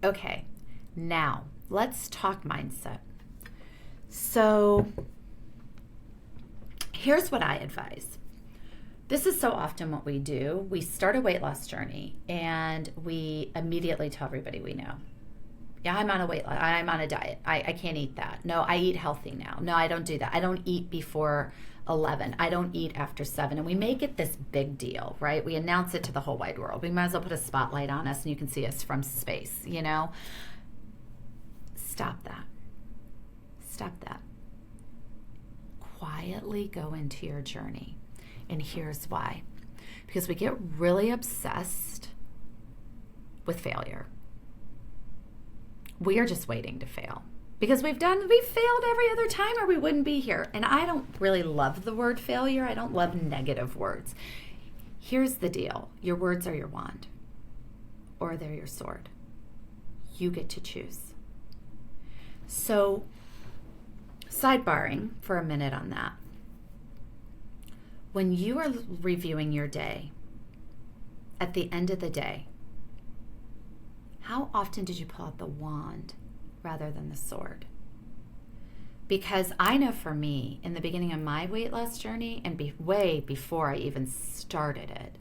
Okay, now let's talk mindset. So here's what I advise. This is so often what we do. We start a weight loss journey and we immediately tell everybody we know. Yeah, I'm on a diet. I can't eat that. No, I eat healthy now. No, I don't do that. I don't eat before 11. I don't eat after 7. And we make it this big deal, right? We announce it to the whole wide world. We might as well put a spotlight on us and you can see us from space, Stop that. Stop that. Quietly go into your journey. And here's why. Because we get really obsessed with failure. We are just waiting to fail. Because we've failed every other time or we wouldn't be here. And I don't really love the word failure. I don't love negative words. Here's the deal. Your words are your wand. Or they're your sword. You get to choose. So, sidebarring for a minute on that. When you are reviewing your day, at the end of the day, how often did you pull out the wand rather than the sword? Because I know for me, in the beginning of my weight loss journey, and way before I even started it,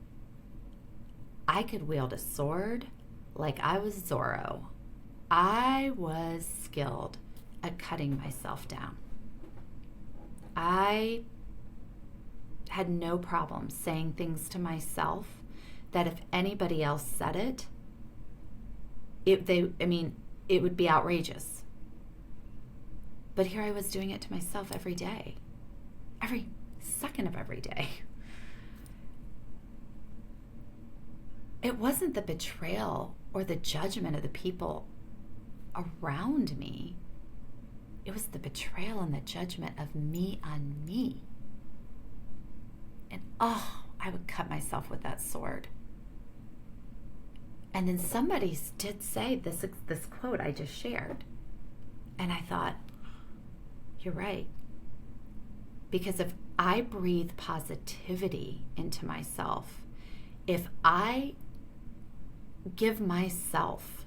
I could wield a sword like I was Zorro. I was skilled at cutting myself down. I had no problem saying things to myself that if anybody else said it, it would be outrageous. But here I was doing it to myself every day, every second of every day. It wasn't the betrayal or the judgment of the people around me. It was the betrayal and the judgment of me on me. And I would cut myself with that sword. And then somebody did say this quote I just shared. And I thought, you're right. Because if I breathe positivity into myself, if I give myself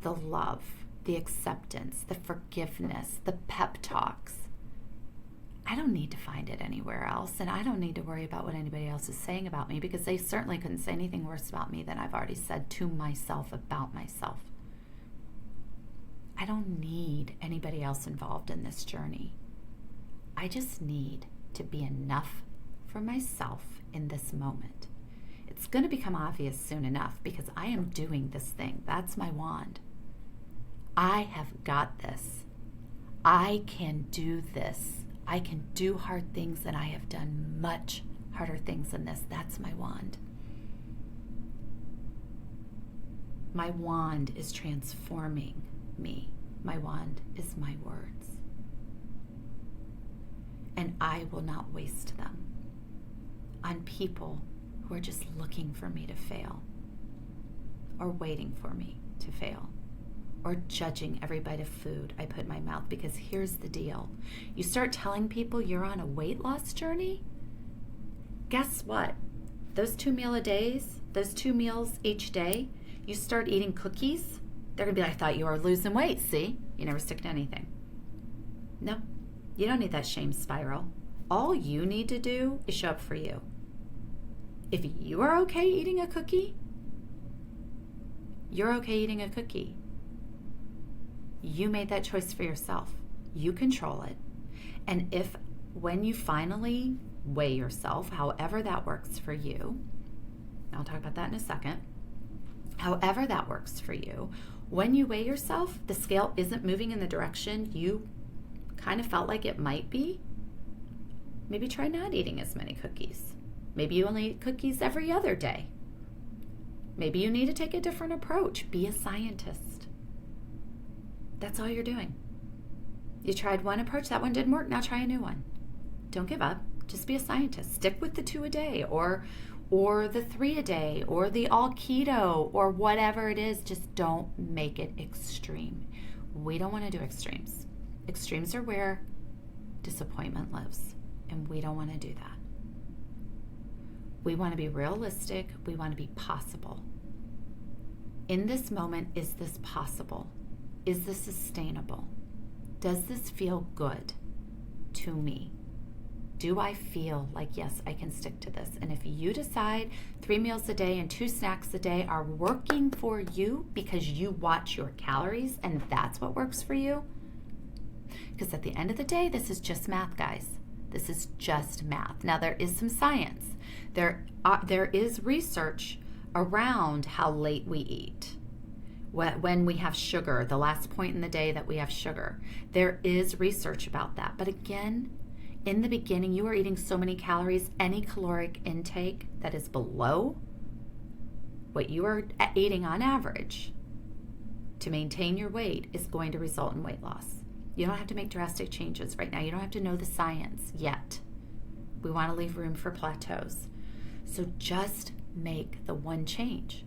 the love, the acceptance, the forgiveness, the pep talks, I don't need to find it anywhere else, and I don't need to worry about what anybody else is saying about me, because they certainly couldn't say anything worse about me than I've already said to myself about myself. I don't need anybody else involved in this journey. I just need to be enough for myself in this moment. It's going to become obvious soon enough because I am doing this thing. That's my wand. I have got this. I can do this. I can do hard things, and I have done much harder things than this. That's my wand. My wand is transforming me. My wand is my words. And I will not waste them on people who are just looking for me to fail, or waiting for me to fail, or judging every bite of food I put in my mouth. Because here's the deal. You start telling people you're on a weight loss journey, guess what? Those 2 meals each day, you start eating cookies, they're going to be like, I thought you were losing weight. See? You never stick to anything. No, you don't need that shame spiral. All you need to do is show up for you. If you are okay eating a cookie, you're okay eating a cookie. You made that choice for yourself. You control it. And if, when you finally weigh yourself, however that works for you, I'll talk about that in a second, however that works for you, when you weigh yourself, the scale isn't moving in the direction you kind of felt like it might be, maybe try not eating as many cookies. Maybe you only eat cookies every other day. Maybe you need to take a different approach. Be a scientist. That's all you're doing. You tried one approach, that one didn't work, now try a new one. Don't give up. Just be a scientist. Stick with the 2 a day, or the 3 a day, or the all keto, or whatever it is. Just don't make it extreme. We don't want to do extremes. Extremes are where disappointment lives, and we don't want to do that. We want to be realistic. We want to be possible. in this moment, is this possible? Is this sustainable? Does this feel good to me? Do I feel like, yes, I can stick to this? And if you decide 3 meals a day and 2 snacks a day are working for you because you watch your calories and that's what works for you, because at the end of the day, this is just math, guys. This is just math. Now, there is some science. There is research around how late we eat. When we have sugar, the last point in the day that we have sugar. There is research about that. But again, in the beginning, you are eating so many calories, any caloric intake that is below what you are eating on average to maintain your weight is going to result in weight loss. You don't have to make drastic changes right now. You don't have to know the science yet. We want to leave room for plateaus. So just make the one change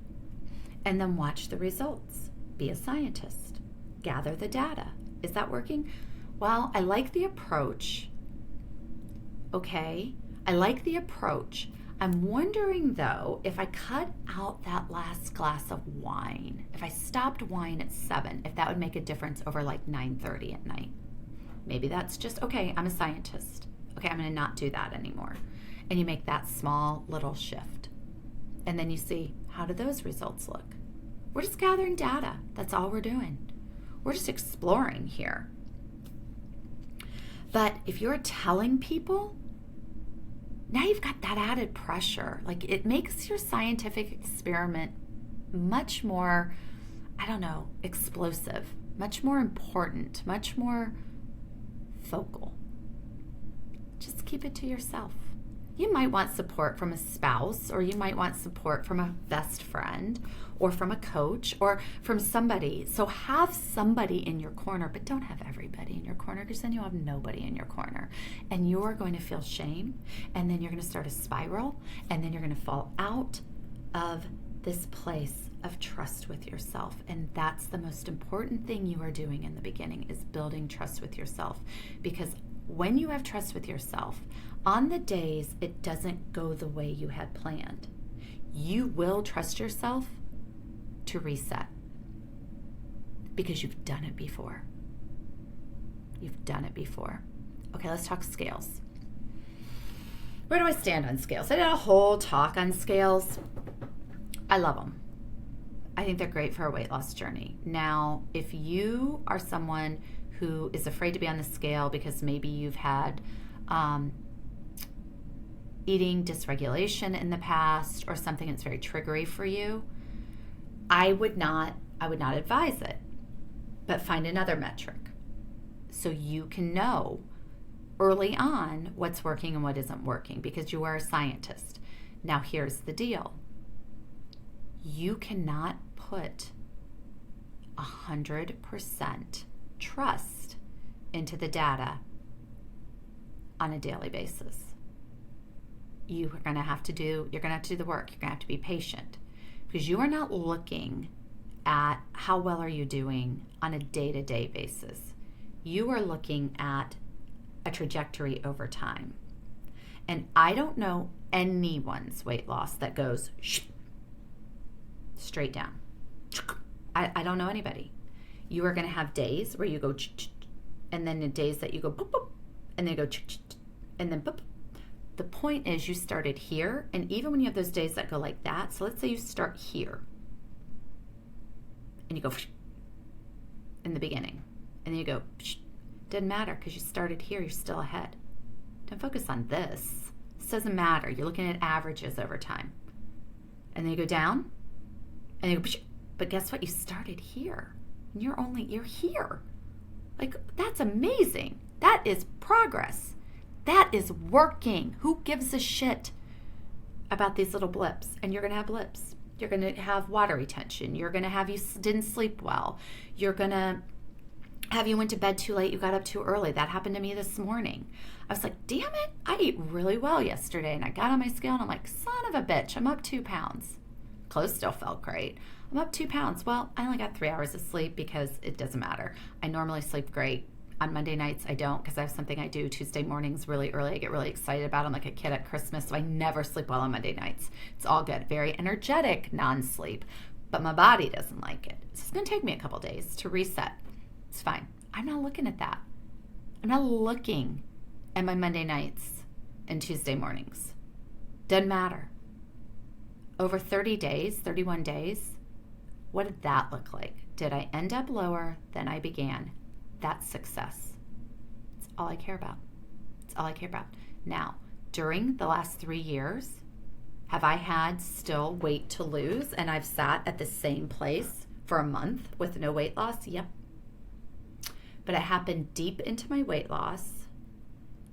and then watch the results. Be a scientist. Gather the data. Is that working? Well, I like the approach. Okay, I like the approach. I'm wondering though, if I cut out that last glass of wine, if I stopped wine at 7, if that would make a difference over like 9:30 at night. Maybe that's just, okay, I'm a scientist. Okay, I'm gonna not do that anymore. And you make that small little shift. And then you see, how do those results look? We're just gathering data. That's all we're doing. We're just exploring here. But if you're telling people, now you've got that added pressure. Like, it makes your scientific experiment much more, I don't know, explosive, much more important, much more focal. Just keep it to yourself. You might want support from a spouse, or you might want support from a best friend, or from a coach, or from somebody. So have somebody in your corner, but don't have everybody in your corner, because then you'll have nobody in your corner. And you're going to feel shame, and then you're going to start a spiral, and then you're going to fall out of this place of trust with yourself. And that's the most important thing you are doing in the beginning, is building trust with yourself. Because when you have trust with yourself, on the days it doesn't go the way you had planned, you will trust yourself to reset, because you've done it before. You've done it before. Okay, let's talk scales. Where do I stand on scales? I did a whole talk on scales. I love them. I think they're great for a weight loss journey. Now, if you are someone who is afraid to be on the scale because maybe you've had eating dysregulation in the past, or something that's very triggery for you, I would not advise it. But find another metric so you can know early on what's working and what isn't working, because you are a scientist. Now here's the deal. You cannot put 100% trust into the data on a daily basis. You're going to have to do the work. You're going to have to be patient, because you are not looking at how well are you doing on a day-to-day basis. You are looking at a trajectory over time. And I don't know anyone's weight loss that goes straight down. I don't know anybody. You are going to have days where you go and then the days that you go boop, boop, and then you go and then boop. The point is, you started here, and even when you have those days that go like that, so let's say you start here and you go in the beginning, and then you go, doesn't matter, because you started here, you're still ahead. Don't focus on this. This doesn't matter. You're looking at averages over time. And then you go down, and you go, but guess what? You started here, and you're here. Like, that's amazing. That is progress. That is working. Who gives a shit about these little blips? And you're going to have blips. You're going to have water retention. You're going to have you didn't sleep well. You're going to have you went to bed too late. You got up too early. That happened to me this morning. I was like, damn it. I ate really well yesterday. And I got on my scale and I'm like, son of a bitch, I'm up 2 pounds. Clothes still felt great. I'm up 2 pounds. Well, I only got 3 hours of sleep, because it doesn't matter. I normally sleep great. On Monday nights, I don't, because I have something I do Tuesday mornings really early. I get really excited about it. I'm like a kid at Christmas, so I never sleep well on Monday nights. It's all good. Very energetic non-sleep. but my body doesn't like it. So it's going to take me a couple days to reset. It's fine. I'm not looking at that. I'm not looking at my Monday nights and Tuesday mornings. Doesn't matter. Over 30 days, 31 days, what did that look like? Did I end up lower than I began? That's success. That's all I care about. That's all I care about. Now, during the last 3 years, have I had still weight to lose and I've sat at the same place for a month with no weight loss? Yep. But it happened deep into my weight loss,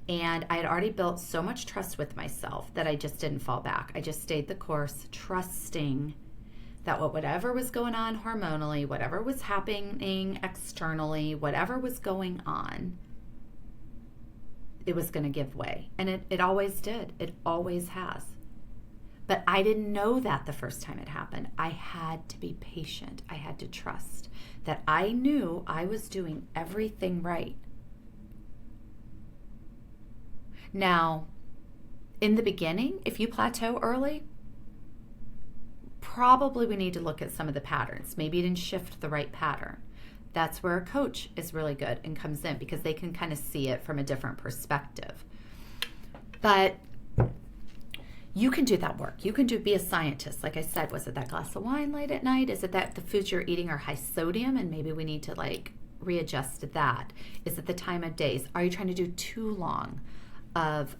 and I had already built so much trust with myself that I just didn't fall back. I just stayed the course, trusting that whatever was going on hormonally, whatever was happening externally, whatever was going on, it was going to give way. And it always did. It always has. But I didn't know that the first time it happened. I had to be patient. I had to trust that I knew I was doing everything right. Now, in the beginning, if you plateau early, probably we need to look at some of the patterns. Maybe you didn't shift the right pattern. That's where a coach is really good and comes in, because they can kind of see it from a different perspective. But you can do that work. You can be a scientist. Like I said, was it that glass of wine late at night? Is it that the foods you're eating are high sodium and maybe we need to readjust that? Is it the time of days? Are you trying to do too long of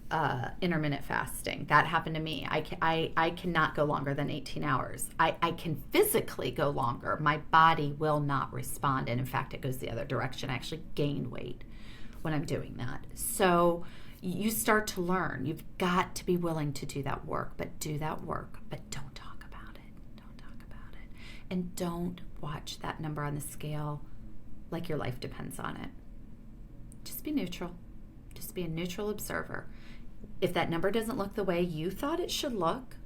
intermittent fasting? That happened to me. I cannot go longer than 18 hours. I can physically go longer. My body will not respond. And in fact, it goes the other direction. I actually gain weight when I'm doing that. So you start to learn. You've got to be willing to do that work, but do that work, but don't talk about it. Don't talk about it. And don't watch that number on the scale like your life depends on it. Just be neutral. Just be a neutral observer. If that number doesn't look the way you thought it should look,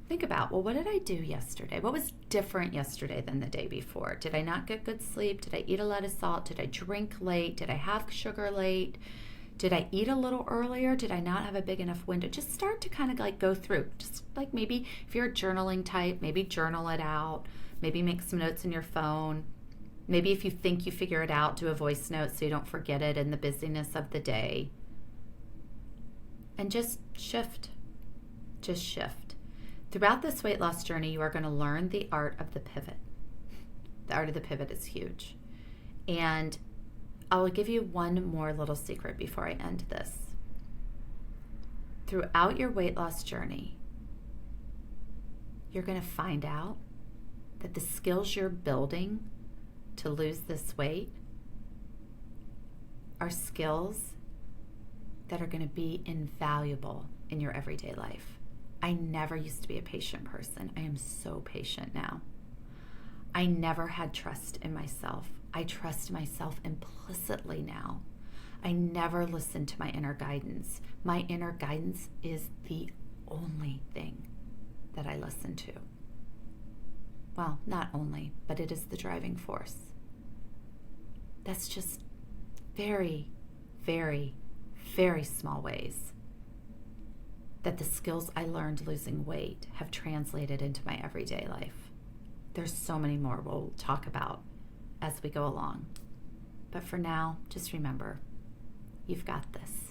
think about, well, what did I do yesterday? What was different yesterday than the day before? Did I not get good sleep? Did I eat a lot of salt? Did I drink late? Did I have sugar late? Did I eat a little earlier? Did I not have a big enough window? Just start to kind of go through. Just maybe if you're a journaling type, maybe journal it out. Maybe make some notes in your phone. Maybe if you think you figure it out, do a voice note so you don't forget it in the busyness of the day. And just shift. Just shift. Throughout this weight loss journey, you are going to learn the art of the pivot. The art of the pivot is huge. And I will give you one more little secret before I end this. Throughout your weight loss journey, you're going to find out that the skills you're building to lose this weight are skills that are going to be invaluable in your everyday life. I never used to be a patient person. I am so patient now. I never had trust in myself. I trust myself implicitly now. I never listened to my inner guidance. My inner guidance is the only thing that I listen to. Well, not only, but it is the driving force. That's just very, very, very small ways that the skills I learned losing weight have translated into my everyday life. There's so many more we'll talk about as we go along. But for now, just remember, you've got this.